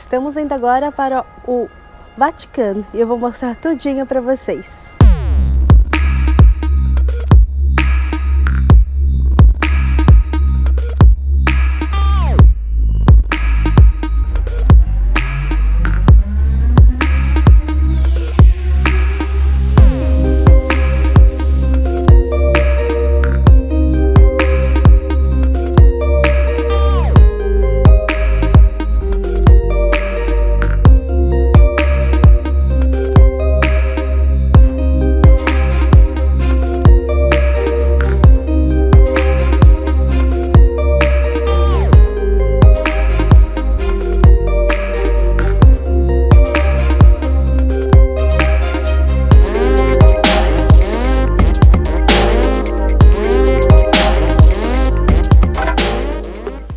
Estamos indo agora para o Vaticano e eu vou mostrar tudinho para vocês.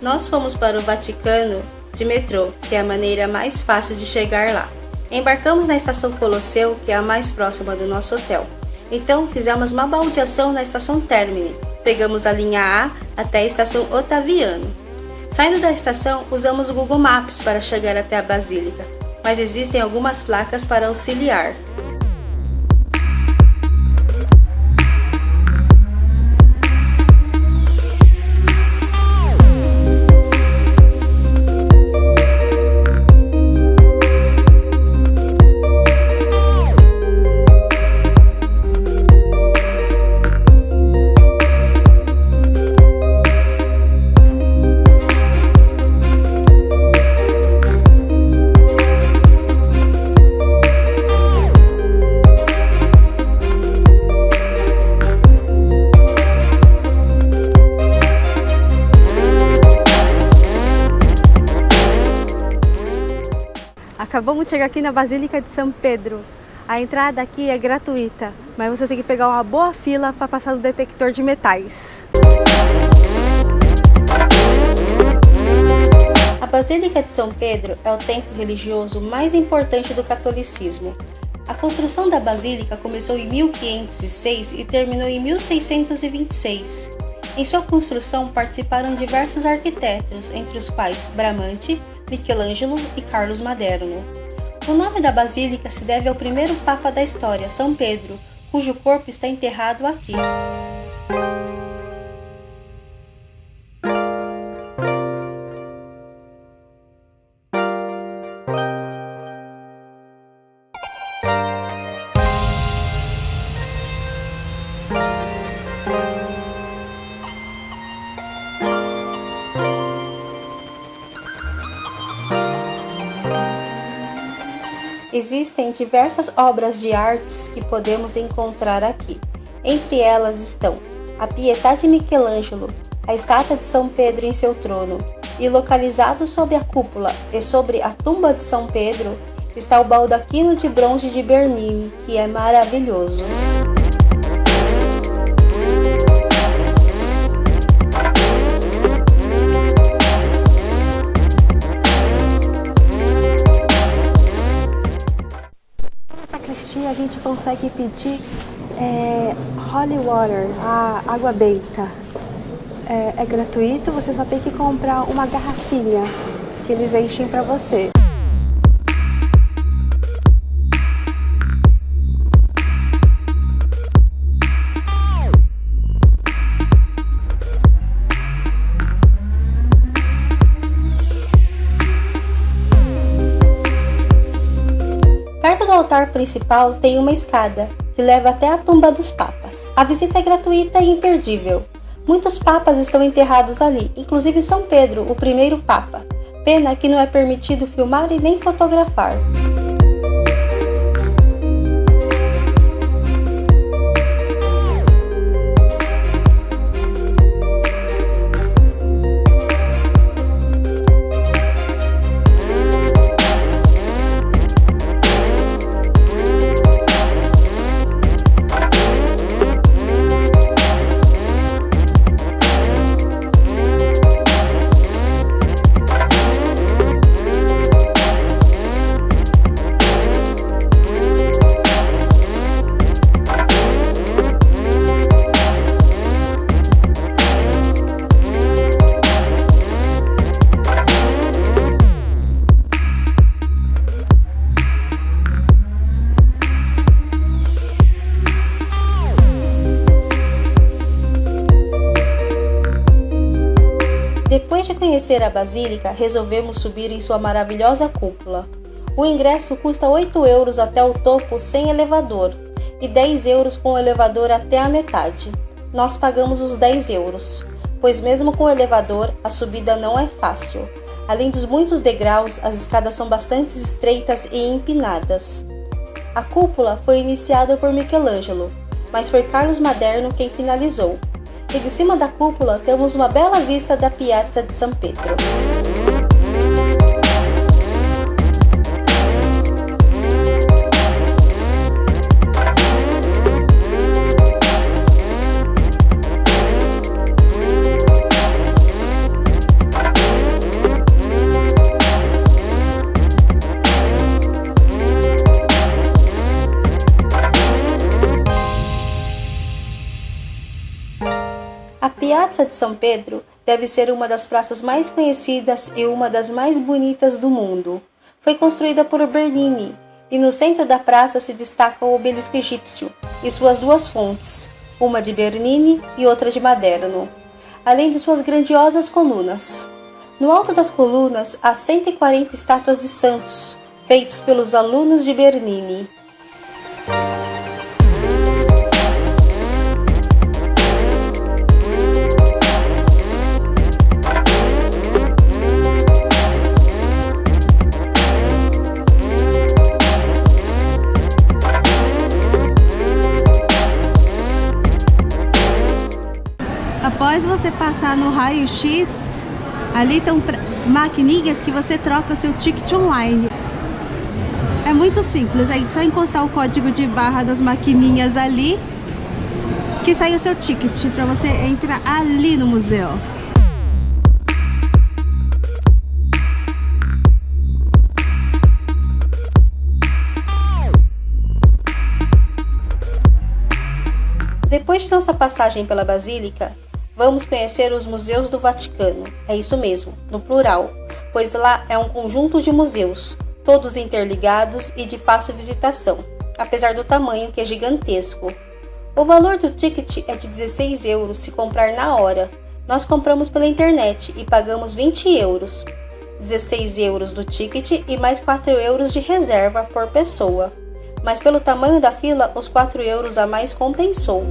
Nós fomos para o Vaticano de metrô, que é a maneira mais fácil de chegar lá. Embarcamos na estação Colosseu, que é a mais próxima do nosso hotel. Então fizemos uma baldeação na estação Termini. Pegamos a linha A até a estação Ottaviano. Saindo da estação, usamos o Google Maps para chegar até a Basílica, mas existem algumas placas para auxiliar. Acabamos de chegar aqui na Basílica de São Pedro. A entrada aqui é gratuita, mas você tem que pegar uma boa fila para passar no detector de metais. A Basílica de São Pedro é o templo religioso mais importante do catolicismo. A construção da Basílica começou em 1506 e terminou em 1626. Em sua construção participaram diversos arquitetos, entre os quais Bramante, Michelangelo e Carlos Maderno. O nome da basílica se deve ao primeiro papa da história, São Pedro, cujo corpo está enterrado aqui. Existem diversas obras de artes que podemos encontrar aqui. Entre elas estão a Pietà de Michelangelo, a estátua de São Pedro em seu trono, e localizado sob a cúpula e sobre a tumba de São Pedro está o baldaquino de bronze de Bernini, que é maravilhoso. A gente consegue pedir holy water, a água benta. É gratuito, você só tem que comprar uma garrafinha que eles enchem para você. Perto do altar principal tem uma escada que leva até a tumba dos papas. A visita é gratuita e imperdível. Muitos papas estão enterrados ali, inclusive São Pedro, o primeiro papa. Pena que não é permitido filmar e nem fotografar. conhecer a Basílica, resolvemos subir em sua maravilhosa cúpula. O ingresso custa 8 euros até o topo sem elevador e 10 euros com o elevador até a metade. Nós pagamos os 10 euros, pois mesmo com o elevador, a subida não é fácil. Além dos muitos degraus, as escadas são bastante estreitas e empinadas. A cúpula foi iniciada por Michelangelo, mas foi Carlos Maderno quem finalizou. E de cima da cúpula temos uma bela vista da Piazza de San Pietro. A Piazza de São Pedro deve ser uma das praças mais conhecidas e uma das mais bonitas do mundo. Foi construída por Bernini e no centro da praça se destaca o obelisco egípcio e suas duas fontes, uma de Bernini e outra de Maderno, além de suas grandiosas colunas. No alto das colunas há 140 estátuas de santos, feitos pelos alunos de Bernini. Após você passar no raio-x, ali estão maquininhas que você troca o seu ticket online. É muito simples, é só encostar o código de barra das maquininhas ali que sai o seu ticket para você entrar ali no museu. Depois de nossa passagem pela Basílica, vamos conhecer os museus do Vaticano. É isso mesmo, no plural, pois lá é um conjunto de museus, todos interligados e de fácil visitação, apesar do tamanho que é gigantesco. O valor do ticket é de 16 euros se comprar na hora. Nós compramos pela internet e pagamos 20 euros. 16 euros do ticket e mais 4 euros de reserva por pessoa. Mas pelo tamanho da fila, os 4 euros a mais compensou.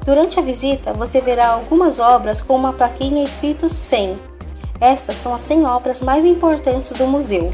Durante a visita, você verá algumas obras com uma plaquinha escrito 100. Essas são as 100 obras mais importantes do museu.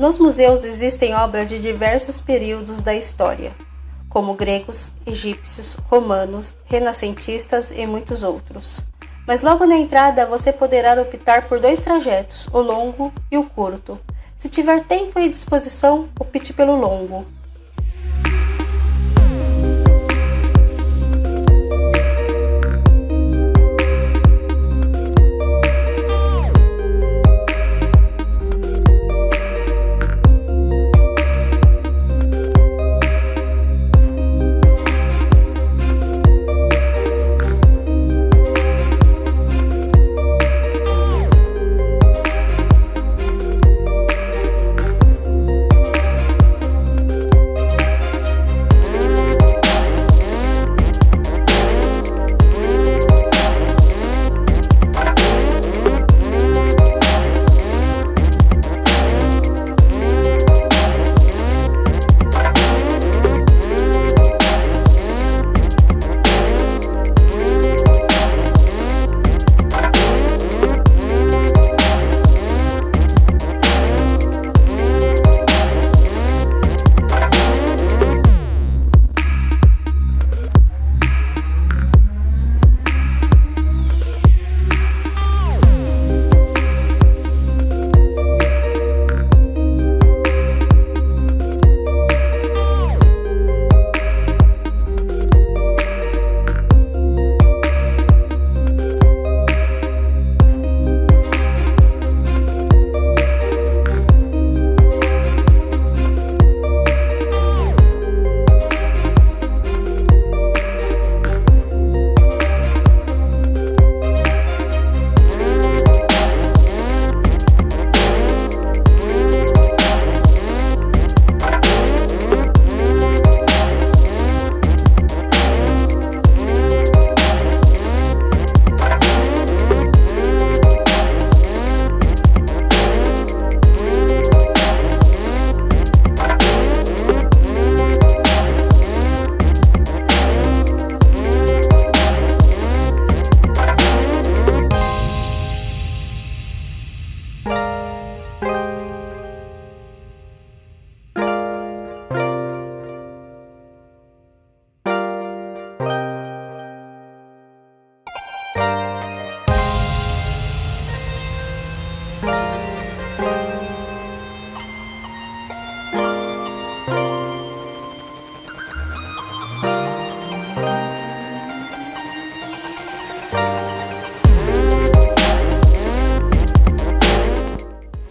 Nos museus existem obras de diversos períodos da história, como gregos, egípcios, romanos, renascentistas e muitos outros. Mas logo na entrada você poderá optar por 2 trajetos, o longo e o curto. Se tiver tempo e disposição, opte pelo longo.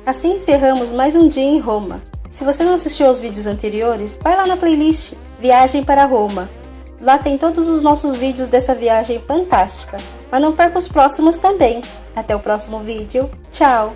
Assim encerramos mais um dia em Roma. Se você não assistiu aos vídeos anteriores, vai lá na playlist Viagem para Roma. Lá tem todos os nossos vídeos dessa viagem fantástica. Mas não perca os próximos também. Até o próximo vídeo. Tchau!